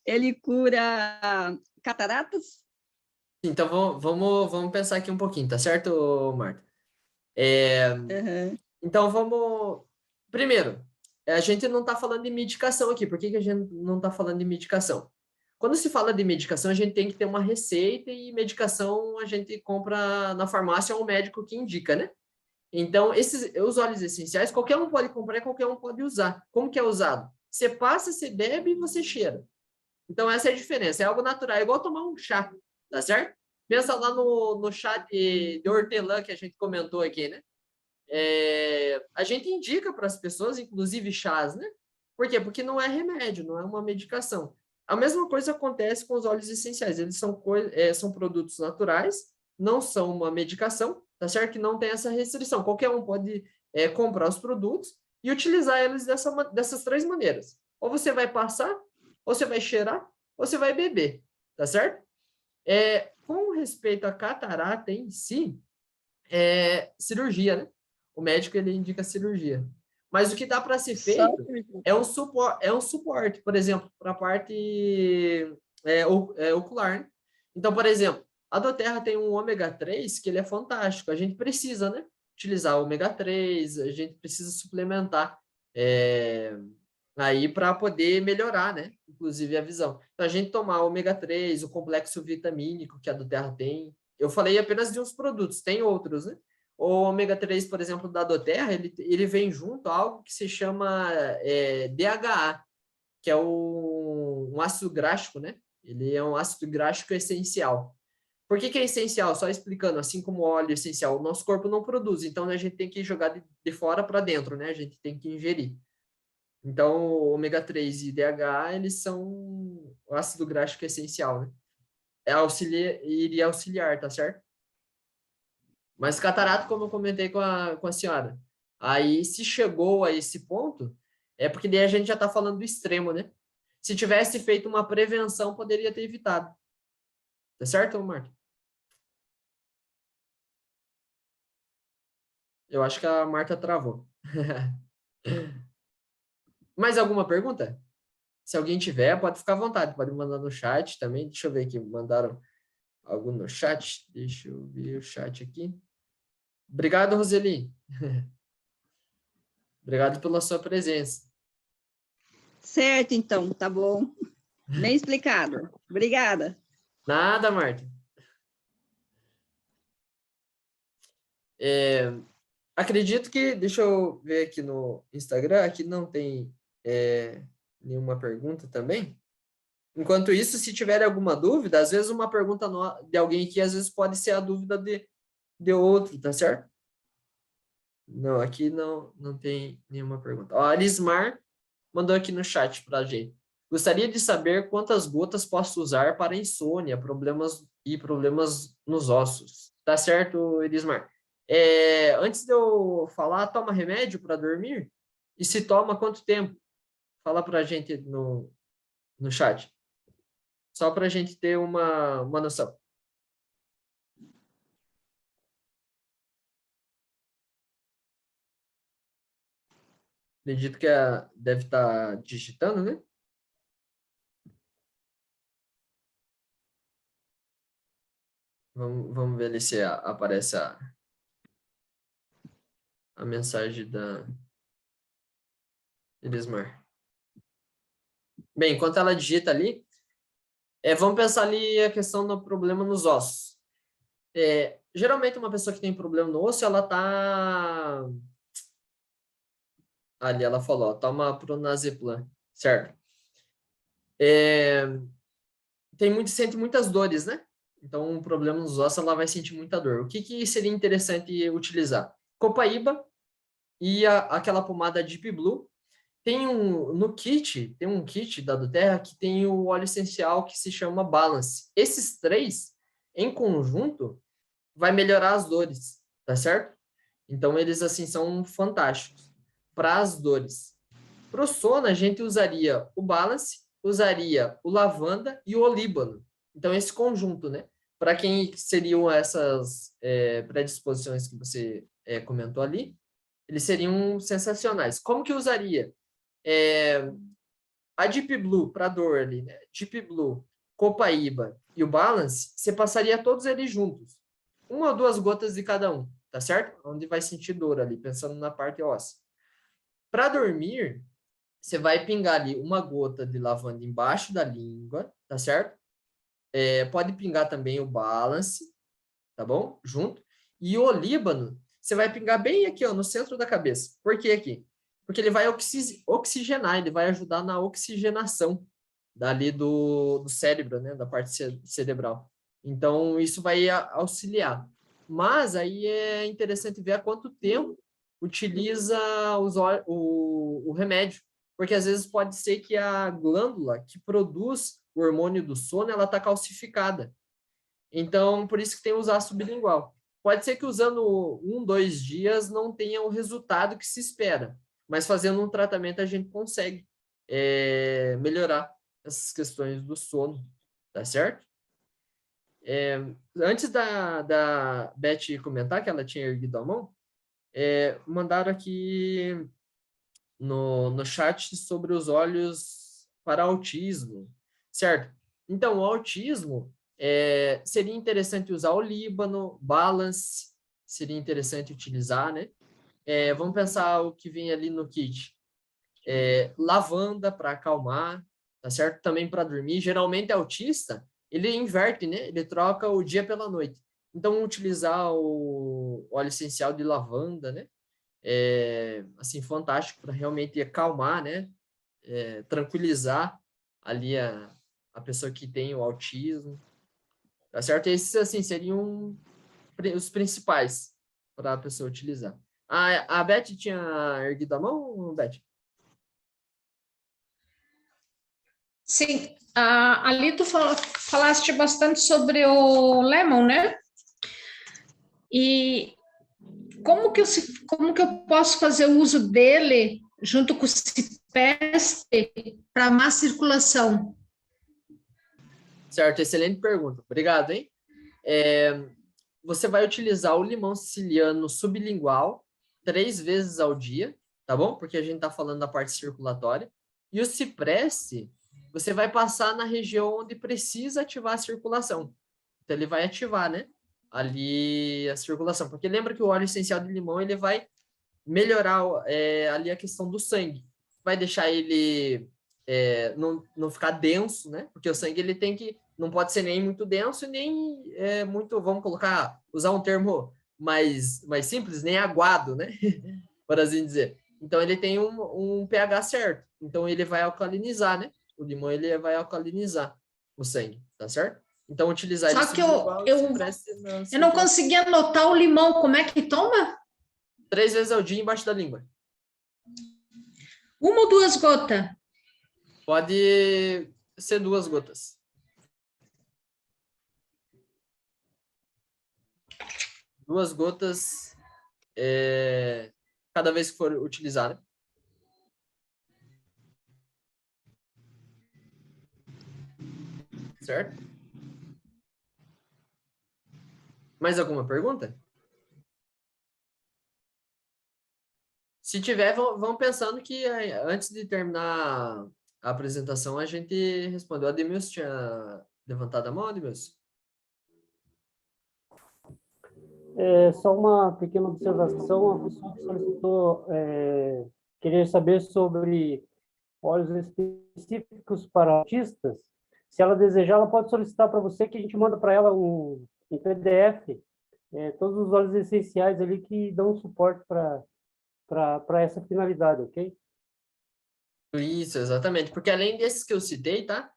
ele cura cataratas? Então, vamos pensar aqui um pouquinho, tá certo, Marta? Uhum. Então, primeiro, a gente não está falando de medicação aqui. Por que a gente não está falando de medicação? Quando se fala de medicação, a gente tem que ter uma receita e medicação a gente compra na farmácia ou um médico que indica, né? Então, os óleos essenciais, qualquer um pode comprar e qualquer um pode usar. Como que é usado? Você passa, você bebe e você cheira. Então, essa é a diferença. É algo natural, é igual tomar um chá, tá certo? Pensa lá no chá de hortelã que a gente comentou aqui, né? A gente indica para as pessoas, inclusive chás, né? Por quê? Porque não é remédio, não é uma medicação. A mesma coisa acontece com os óleos essenciais. Eles são produtos naturais, não são uma medicação, tá certo? Que não tem essa restrição. Qualquer um pode comprar os produtos e utilizar eles dessas três maneiras. Ou você vai passar, ou você vai cheirar, ou você vai beber, tá certo? Com respeito à catarata em si, cirurgia, né? O médico, ele indica cirurgia. Mas o que dá para ser feito é um suporte, por exemplo, para a parte ocular, né? Então, por exemplo, a Doterra tem um ômega 3 que ele é fantástico. A gente precisa, né? Utilizar o ômega 3, a gente precisa suplementar aí para poder melhorar, né? Inclusive a visão. Então, a gente tomar o ômega 3, o complexo vitamínico que a Doterra tem. Eu falei apenas de uns produtos, tem outros, né? O ômega 3, por exemplo, da Doterra, ele vem junto a algo que se chama DHA, que é um ácido gráfico, né? Ele é um ácido gráfico essencial. Por que é essencial? Só explicando, assim como o óleo essencial, o nosso corpo não produz, então a gente tem que jogar de fora para dentro, né? A gente tem que ingerir. Então, o ômega 3 e DHA, eles são o ácido gráfico essencial, né? Iria auxiliar, tá certo? Mas catarata, como eu comentei com a senhora, aí se chegou a esse ponto, é porque daí a gente já está falando do extremo, né? Se tivesse feito uma prevenção, poderia ter evitado. Tá certo, Marta? Eu acho que a Marta travou. Mais alguma pergunta? Se alguém tiver, pode ficar à vontade, pode mandar no chat também. Deixa eu ver aqui, mandaram algo no chat. Deixa eu ver o chat aqui. Obrigado, Roseli. Obrigado pela sua presença. Certo, então, tá bom. Bem explicado. Obrigada. Nada, Marta. Acredito que, deixa eu ver aqui no Instagram, aqui não tem nenhuma pergunta também. Enquanto isso, se tiver alguma dúvida, às vezes uma pergunta de alguém aqui, às vezes pode ser a dúvida Deu outro, tá certo? Não, aqui não tem nenhuma pergunta. Ó, a Arismar mandou aqui no chat para a gente. Gostaria de saber quantas gotas posso usar para insônia, problemas nos ossos. Tá certo, Elismar? Antes de eu falar, toma remédio para dormir? E se toma, quanto tempo? Fala para a gente no chat. Só para a gente ter uma noção. Acredito que deve estar digitando, né? Vamos ver ali se aparece a mensagem da Elismar. Bem, enquanto ela digita ali, vamos pensar ali a questão do problema nos ossos. Geralmente, uma pessoa que tem problema no osso, ela tá... Ali, ela falou, ó, toma pronazepam, certo? Sente muitas dores, né? Então, um problema nos ossos, ela vai sentir muita dor. O que seria interessante utilizar? Copaíba e aquela pomada Deep Blue. Tem um kit da Doterra que tem o óleo essencial que se chama Balance. Esses três, em conjunto, vai melhorar as dores, tá certo? Então, eles, assim, são fantásticos para as dores. Para o sono, a gente usaria o Balance, usaria o lavanda e o olíbano. Então, esse conjunto, né? Para quem seriam essas predisposições que você comentou ali, eles seriam sensacionais. Como que usaria? A Deep Blue para dor ali, né? Deep Blue, Copaíba e o Balance, você passaria todos eles juntos. 1 ou 2 gotas de cada um, tá certo? Onde vai sentir dor ali, pensando na parte óssea. Para dormir, você vai pingar ali 1 gota de lavanda embaixo da língua, tá certo? Pode pingar também o Balance, tá bom? Junto. E o olíbano, você vai pingar bem aqui, ó, no centro da cabeça. Por que aqui? Porque ele vai oxigenar, ele vai ajudar na oxigenação dali do cérebro, né? Da parte cerebral. Então, isso vai auxiliar. Mas aí é interessante ver há quanto tempo utiliza o remédio. Porque às vezes pode ser que a glândula que produz o hormônio do sono, ela está calcificada. Então, por isso que tem o usar sublingual. Pode ser que usando 1, 2 dias não tenha o resultado que se espera, mas fazendo um tratamento a gente consegue melhorar essas questões do sono, tá certo? Antes da Beth comentar que ela tinha erguido a mão, mandaram aqui no chat sobre os olhos para autismo, certo? Então, o autismo seria interessante usar o Líbano, Balance, seria interessante utilizar, né? Vamos pensar o que vem ali no kit. Lavanda para acalmar, tá certo? Também para dormir. Geralmente, autista, ele inverte, né? Ele troca o dia pela noite. Então, utilizar o óleo essencial de lavanda, né? Assim, fantástico para realmente acalmar, né? Tranquilizar ali a pessoa que tem o autismo, tá certo? Esses, assim, seriam os principais para a pessoa utilizar. A Beth tinha erguido a mão, Beth? Sim, ali tu falaste bastante sobre o lemon, né? E como que eu posso fazer o uso dele junto com o cipreste para má circulação? Certo, excelente pergunta. Obrigado, hein? Você vai utilizar o limão siciliano sublingual 3 vezes ao dia, tá bom? Porque a gente tá falando da parte circulatória. E o cipreste, você vai passar na região onde precisa ativar a circulação. Então, ele vai ativar, né? Ali a circulação. Porque lembra que o óleo essencial de limão, ele vai melhorar ali a questão do sangue. Vai deixar ele não ficar denso, né? Porque o sangue, ele tem que... Não pode ser nem muito denso, nem muito... Vamos usar um termo mais simples, nem aguado, né? Por assim dizer. Então, ele tem um pH certo. Então, ele vai alcalinizar, né? O limão, ele vai alcalinizar o sangue, tá certo? Então, utilizar Só ele que sublingual, eu cipreste eu não consegui anotar o limão. Como é que toma? 3 vezes ao dia embaixo da língua. 1 ou 2 gotas? Pode ser 2 gotas. Duas gotas cada vez que for utilizada. Certo? Mais alguma pergunta? Se tiver, vão pensando que antes de terminar a apresentação, a gente respondeu. A Ademilson tinha levantado a mão, Ademilson? Só uma pequena observação, a pessoa que solicitou querer saber sobre óleos específicos para autistas, se ela desejar, ela pode solicitar para você que a gente manda para ela um PDF, todos os óleos essenciais ali que dão suporte para essa finalidade, ok? Isso, exatamente. Porque além desses que eu citei, tá?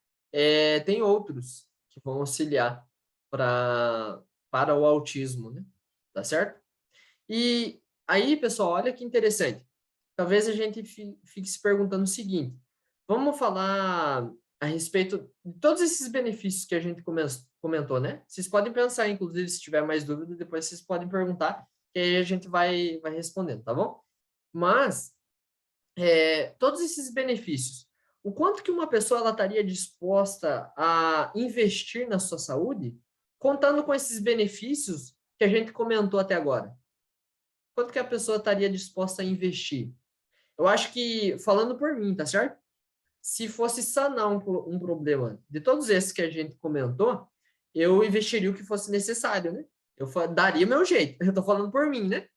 Tem outros que vão auxiliar para o autismo, né? Tá certo? E aí, pessoal, olha que interessante. Talvez a gente fique se perguntando o seguinte: vamos falar a respeito de todos esses benefícios que a gente comentou, né? Vocês podem pensar, inclusive, se tiver mais dúvida, depois vocês podem perguntar, que aí a gente vai respondendo, tá bom? Mas, todos esses benefícios, o quanto que uma pessoa ela estaria disposta a investir na sua saúde, contando com esses benefícios que a gente comentou até agora? Quanto que a pessoa estaria disposta a investir? Eu acho que, falando por mim, tá certo? Se fosse sanar um problema de todos esses que a gente comentou, eu investiria o que fosse necessário, né? Eu daria meu jeito. Eu tô falando por mim, né?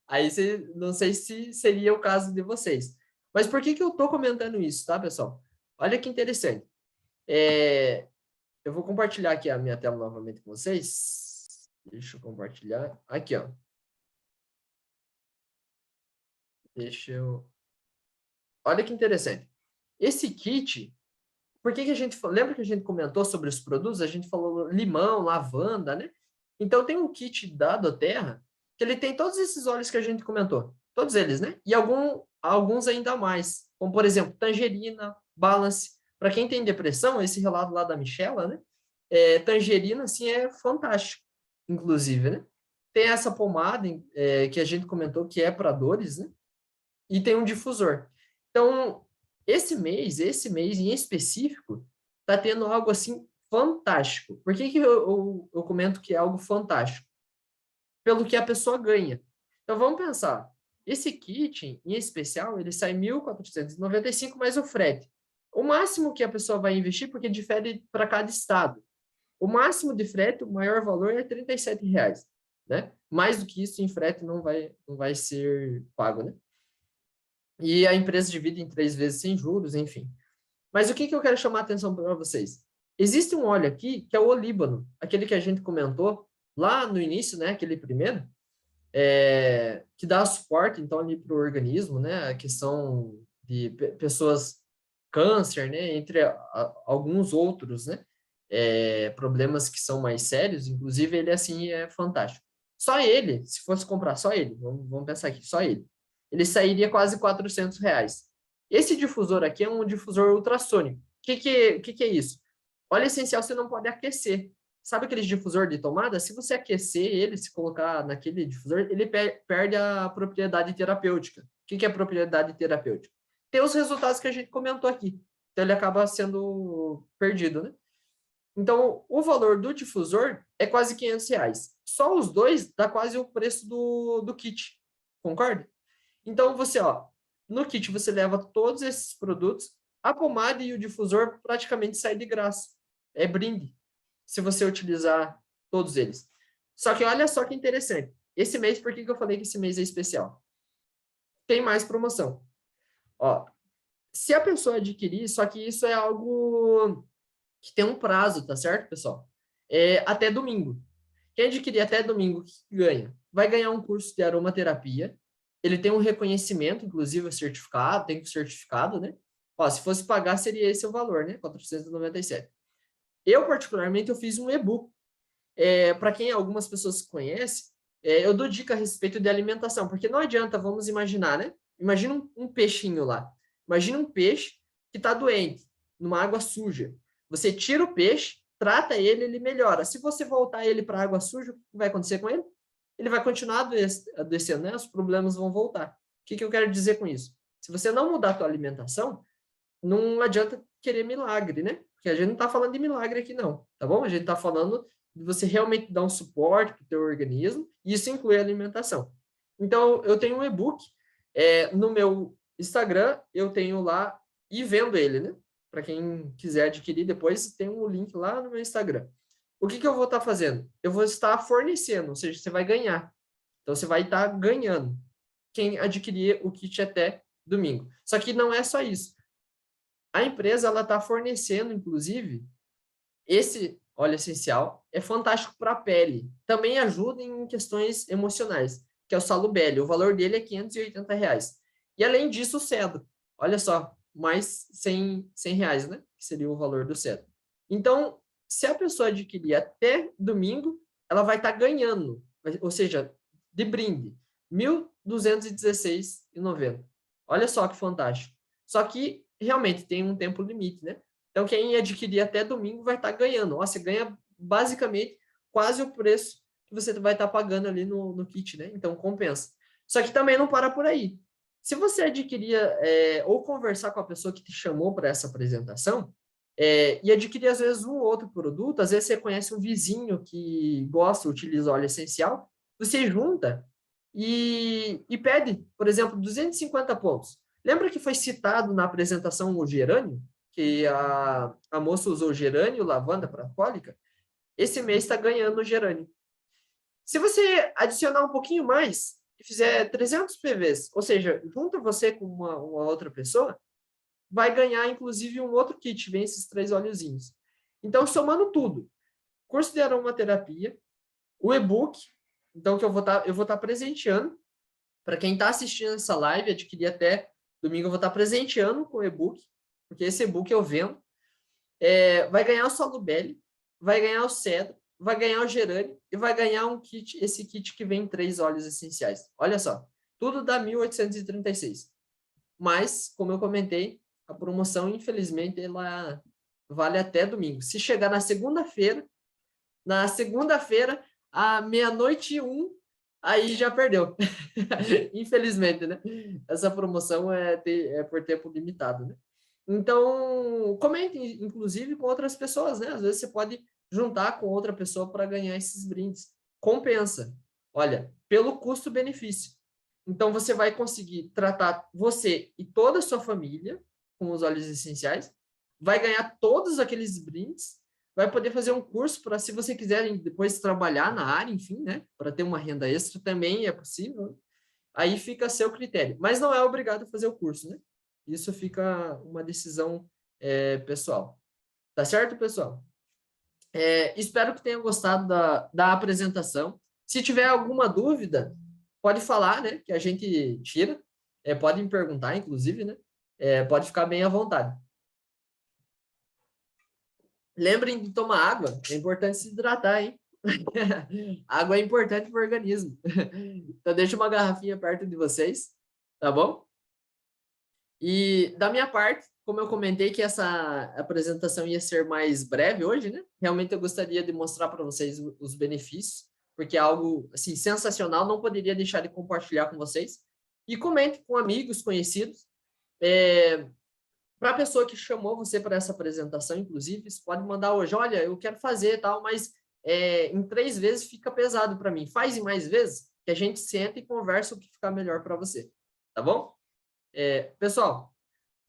Aí, não sei se seria o caso de vocês. Mas por que eu tô comentando isso, tá, pessoal? Olha que interessante. Eu vou compartilhar aqui a minha tela novamente com vocês. Deixa eu compartilhar. Aqui, ó. Olha que interessante. Esse kit, por que a gente... Lembra que a gente comentou sobre os produtos? A gente falou limão, lavanda, né? Então, tem um kit da Doterra que ele tem todos esses óleos que a gente comentou. Todos eles, né? E alguns ainda mais. Como, por exemplo, tangerina, balance. Para quem tem depressão, esse relato lá da Michela, né? Tangerina, assim, é fantástico, inclusive, né? Tem essa pomada que a gente comentou que é para dores, né? E tem um difusor. Então, esse mês em específico, tá tendo algo assim fantástico. Por que eu comento que é algo fantástico? Pelo que a pessoa ganha. Então, vamos pensar. Esse kit, em especial, ele sai R$ 1.495 mais o frete. O máximo que a pessoa vai investir, porque difere para cada estado. O máximo de frete, o maior valor é R$ 37,00, né? Mais do que isso, em frete não vai ser pago, né? E a empresa divide em 3 vezes sem juros, enfim. Mas o que eu quero chamar a atenção para vocês? Existe um óleo aqui, que é o olíbano, aquele que a gente comentou lá no início, né? Aquele primeiro, que dá suporte, então, ali para o organismo, né? A questão de pessoas câncer, né? Entre alguns outros, né? Problemas que são mais sérios, inclusive ele, assim, é fantástico. Só ele, se fosse comprar só ele, vamos pensar aqui, só ele sairia quase R$ 400. Esse difusor aqui é um difusor ultrassônico. O que é isso? Óleo essencial você não pode aquecer. Sabe aquele difusor de tomada? Se você aquecer ele, se colocar naquele difusor, ele perde a propriedade terapêutica. O que é propriedade terapêutica? Tem os resultados que a gente comentou aqui. Então, ele acaba sendo perdido, né? Então, o valor do difusor é quase R$ 500. Só os dois dá quase o preço do kit. Concorda? Então, no kit você leva todos esses produtos, a pomada e o difusor praticamente saem de graça. É brinde, se você utilizar todos eles. Só que olha só que interessante. Esse mês, por que eu falei que esse mês é especial? Tem mais promoção. Se a pessoa adquirir, só que isso é algo que tem um prazo, tá certo, pessoal? Até domingo. Quem adquirir até domingo, o que ganha? Vai ganhar um curso de aromaterapia. Ele tem um reconhecimento, inclusive, certificado, tem certificado, né? Se fosse pagar, seria esse o valor, né? 497. Eu, particularmente, eu fiz um e-book. Para quem algumas pessoas conhecem, eu dou dica a respeito de alimentação, porque não adianta, vamos imaginar, né? Imagina um peixinho lá. Imagina um peixe que está doente, numa água suja. Você tira o peixe, trata ele, ele melhora. Se você voltar ele para a água suja, o que vai acontecer com ele? Ele vai continuar adoecendo, né? Os problemas vão voltar. O que eu quero dizer com isso? Se você não mudar a tua alimentação, não adianta querer milagre, né? Porque a gente não está falando de milagre aqui, não, tá bom? A gente está falando de você realmente dar um suporte para o teu organismo, e isso inclui a alimentação. Então, eu tenho um e-book, no meu Instagram, eu tenho lá, e vendo ele, né? Para quem quiser adquirir depois, tem um link lá no meu Instagram. O que eu vou estar fazendo? Eu vou estar fornecendo, ou seja, você vai ganhar. Então, você vai estar ganhando quem adquirir o kit até domingo. Só que não é só isso. A empresa, ela está fornecendo, inclusive, esse óleo essencial, é fantástico para a pele. Também ajuda em questões emocionais, que é o Salubelle. O valor dele é R$580. E, além disso, o cedro. Olha só, mais R$100, né? Que seria o valor do cedro. Então, se a pessoa adquirir até domingo, ela vai estar ganhando, ou seja, de brinde, R$1.216,90. Olha só que fantástico. Só que, realmente, tem um tempo limite, né? Então, quem adquirir até domingo vai estar ganhando. Você ganha, basicamente, quase o preço que você vai estar pagando ali no kit, né? Então, compensa. Só que também não para por aí. Se você adquirir ou conversar com a pessoa que te chamou para essa apresentação, e adquirir, às vezes, um ou outro produto, às vezes você conhece um vizinho que gosta, utiliza óleo essencial, você junta e pede, por exemplo, 250 pontos. Lembra que foi citado na apresentação o gerânio? Que a moça usou gerânio, lavanda para cólica? Esse mês está ganhando o gerânio. Se você adicionar um pouquinho mais e fizer 300 PVs, ou seja, junta você com uma outra pessoa, vai ganhar, inclusive, um outro kit, vem esses 3 óleozinhos. Então, somando tudo, curso de aromaterapia, o e-book, então, que eu vou estar presenteando, para quem está assistindo essa live, adquirir até domingo, eu vou estar presenteando com o e-book, porque esse e-book eu vendo, vai ganhar o Salubelle, vai ganhar o cedro, vai ganhar o gerânio e vai ganhar um kit, esse kit que vem 3 óleos essenciais. Olha só, tudo dá 1.836. Mas, como eu comentei, a promoção, infelizmente, ela vale até domingo. Se chegar na segunda-feira, à 00:01, aí já perdeu. Infelizmente, né? Essa promoção é por tempo limitado, né? Então, comente, inclusive, com outras pessoas, né? Às vezes você pode juntar com outra pessoa para ganhar esses brindes. Compensa. Olha, pelo custo-benefício. Então, você vai conseguir tratar você e toda a sua família com os óleos essenciais, vai ganhar todos aqueles brindes, vai poder fazer um curso para, se você quiser depois trabalhar na área, enfim, né? Para ter uma renda extra também é possível. Aí fica a seu critério. Mas não é obrigado a fazer o curso, né? Isso fica uma decisão pessoal. Tá certo, pessoal? Espero que tenham gostado da apresentação. Se tiver alguma dúvida, pode falar, né? Que a gente tira. Pode me perguntar, inclusive, né? Pode ficar bem à vontade. Lembrem de tomar água. É importante se hidratar, hein? Água é importante para o organismo. Então, deixa uma garrafinha perto de vocês, tá bom? E da minha parte, como eu comentei que essa apresentação ia ser mais breve hoje, né? Realmente eu gostaria de mostrar para vocês os benefícios, porque é algo assim sensacional, não poderia deixar de compartilhar com vocês. E comente com amigos, conhecidos. Para a pessoa que chamou você para essa apresentação, inclusive, você pode mandar hoje, olha, eu quero fazer tal, mas em 3 vezes fica pesado para mim. Faz em mais vezes, que a gente senta e conversa o que ficar melhor para você. Tá bom? Pessoal,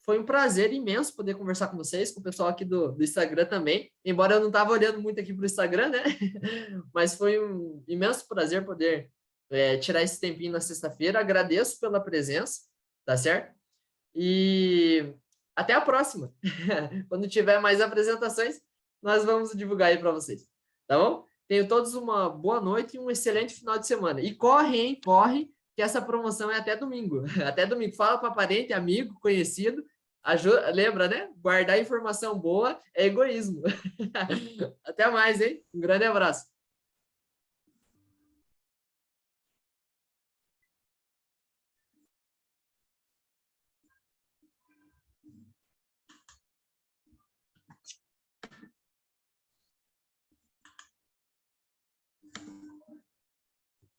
foi um prazer imenso poder conversar com vocês, com o pessoal aqui do Instagram também, embora eu não estava olhando muito aqui para o Instagram, né? Mas foi um imenso prazer poder tirar esse tempinho na sexta-feira. Agradeço pela presença, tá certo? E até a próxima. Quando tiver mais apresentações, nós vamos divulgar aí para vocês, tá bom? Tenham todos uma boa noite e um excelente final de semana. E corre, hein? Corre, que essa promoção é até domingo. Até domingo. Fala para parente, amigo, conhecido, Lembra, né? Guardar informação boa é egoísmo. Até mais, hein? Um grande abraço.